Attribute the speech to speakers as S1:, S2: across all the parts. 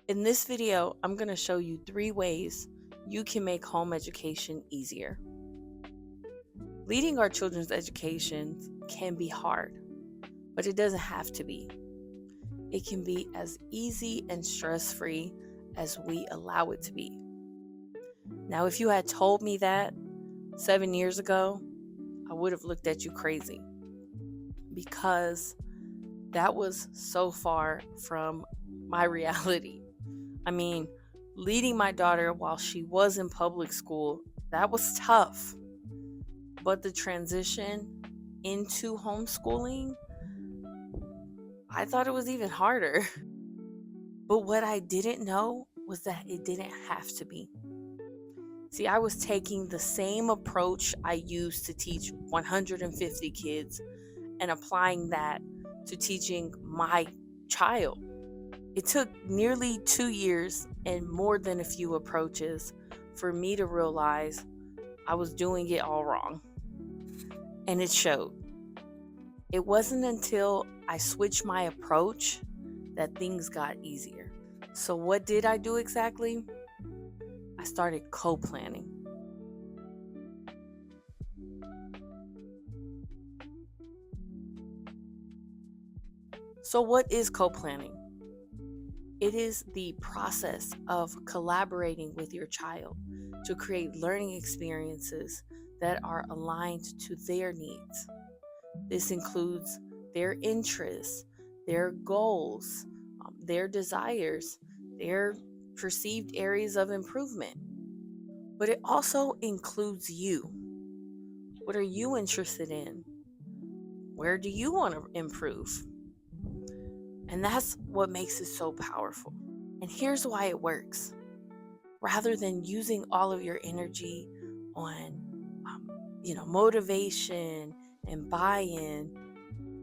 S1: In this video, I'm going to show you 3 ways you can make home education easier. Leading our children's educations can be hard, but it doesn't have to be. It can be as easy and stress-free as we allow it to be. Now, if you had told me that 7 years ago, I would have looked at you crazy because that was so far from my reality. I mean, leading my daughter while she was in public school, that was tough. But the transition into homeschooling, I thought it was even harder. But what I didn't know was that it didn't have to be. See, I was taking the same approach I used to teach 150 kids and applying that to teaching my child. It took nearly 2 years and more than a few approaches for me to realize I was doing it all wrong. And it showed. It wasn't until I switched my approach that things got easier. So what did I do exactly? I started co-planning. So what is co-planning? It is the process of collaborating with your child to create learning experiences that are aligned to their needs. This includes their interests, their goals, their desires, their perceived areas of improvement. But it also includes you. What are you interested in? Where do you want to improve? And that's what makes it so powerful. And here's why it works. Rather than using all of your energy on, motivation and buy-in,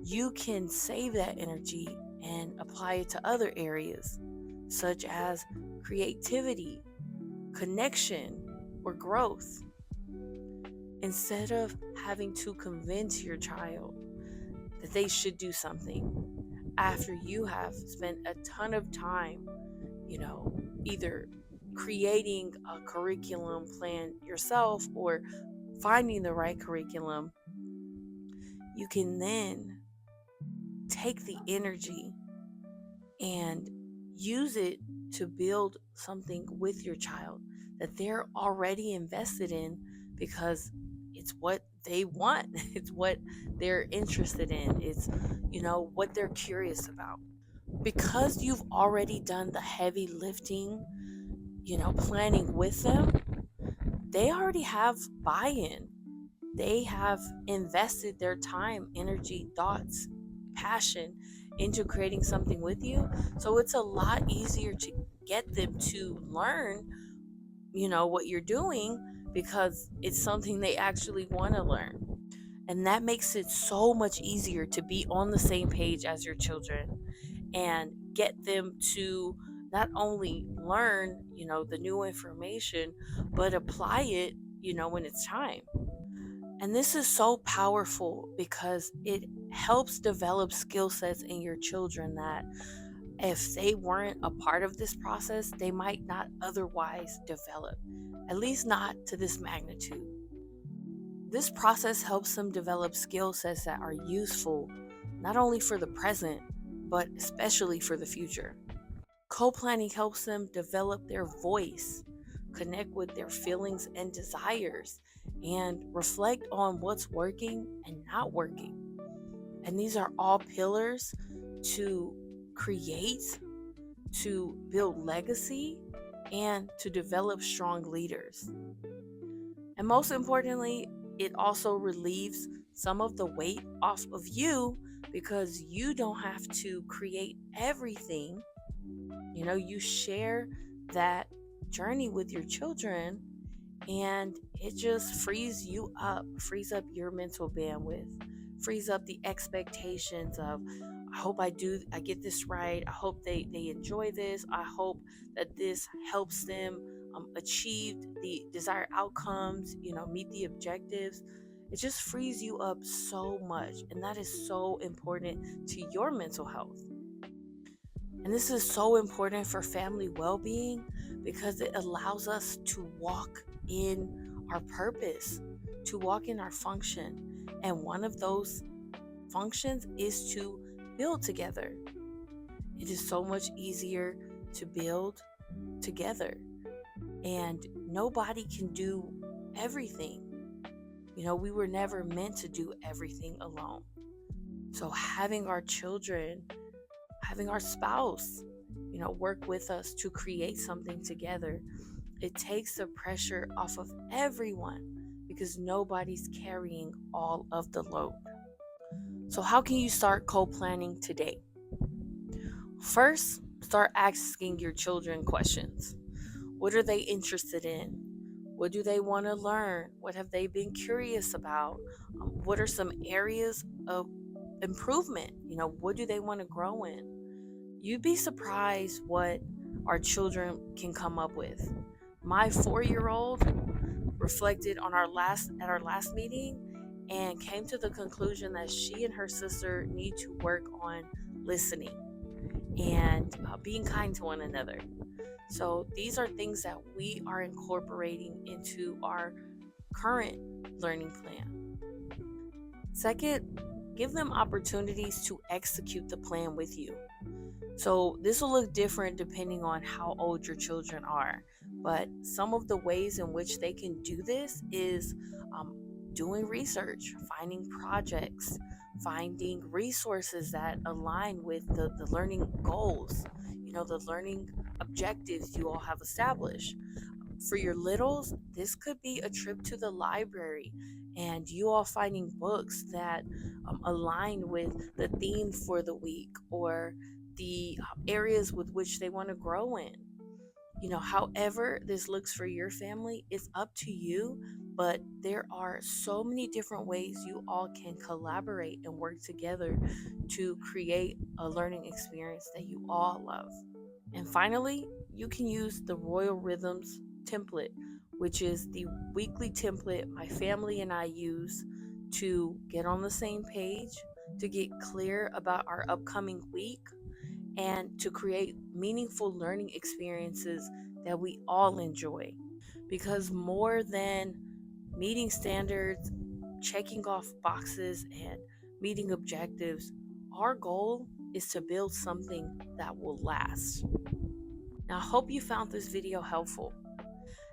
S1: you can save that energy and apply it to other areas, such as creativity, connection, or growth. Instead of having to convince your child that they should do something after you have spent a ton of time, either creating a curriculum plan yourself or finding the right curriculum, you can then take the energy and use it to build something with your child that they're already invested in because it's what they want. It's what they're interested in. It's, what they're curious about. Because you've already done the heavy lifting, planning with them, they already have buy-in. They have invested their time, energy, thoughts, passion into creating something with you. So it's a lot easier to get them to learn, what you're doing because it's something they actually want to learn. And that makes it so much easier to be on the same page as your children and get them to not only learn, the new information, but apply it, when it's time. And this is so powerful because it helps develop skill sets in your children that if they weren't a part of this process, they might not otherwise develop, at least not to this magnitude. This process helps them develop skill sets that are useful not only for the present, but especially for the future. Co-planning helps them develop their voice, connect with their feelings and desires, and reflect on what's working and not working. And these are all pillars to create, to build legacy, and to develop strong leaders. And most importantly, it also relieves some of the weight off of you because you don't have to create everything. You share that journey with your children and it just frees up your mental bandwidth, frees up the expectations of, I hope I get this right. I hope they enjoy this. I hope that this helps them achieve the desired outcomes, meet the objectives. It just frees you up so much. And that is so important to your mental health. And this is so important for family well being because it allows us to walk in our purpose, to walk in our function. And one of those functions is to build together. It is so much easier to build together, and nobody can do everything. We were never meant to do everything alone. So having our children, having our spouse, work with us to create something together, it takes the pressure off of everyone because nobody's carrying all of the load. So, how can you start co planning today? First, start asking your children questions. What are they interested in? What do they want to learn? What have they been curious about? What are some areas of improvement? What do they want to grow in? You'd be surprised what our children can come up with. My 4-year old reflected on our last meeting and came to the conclusion that she and her sister need to work on listening and being kind to one another. So these are things that we are incorporating into our current learning plan. Second, give them opportunities to execute the plan with you. So this will look different depending on how old your children are. But some of the ways in which they can do this is doing research, finding projects, finding resources that align with the learning goals, the learning objectives you all have established. For your littles, this could be a trip to the library and you all finding books that align with the theme for the week or the areas with which they want to grow in. However this looks for your family, it's up to you, but there are so many different ways you all can collaborate and work together to create a learning experience that you all love. And finally, you can use the Royal Rhythms template, which is the weekly template my family and I use to get on the same page, to get clear about our upcoming week, and to create meaningful learning experiences that we all enjoy. Because more than meeting standards, checking off boxes, and meeting objectives, our goal is to build something that will last. Now, I hope you found this video helpful.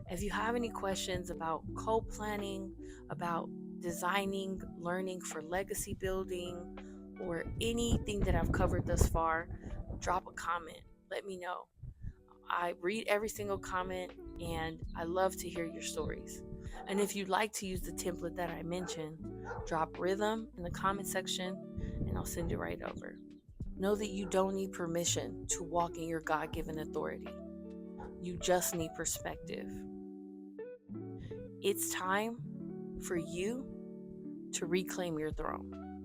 S1: If you have any questions about co-planning, about designing learning for legacy building, or anything that I've covered thus far, drop a comment. Let me know. I read every single comment and I love to hear your stories. And if you'd like to use the template that I mentioned, drop rhythm in the comment section and I'll send it right over. Know that you don't need permission to walk in your God-given authority. You just need perspective. It's time for you to reclaim your throne.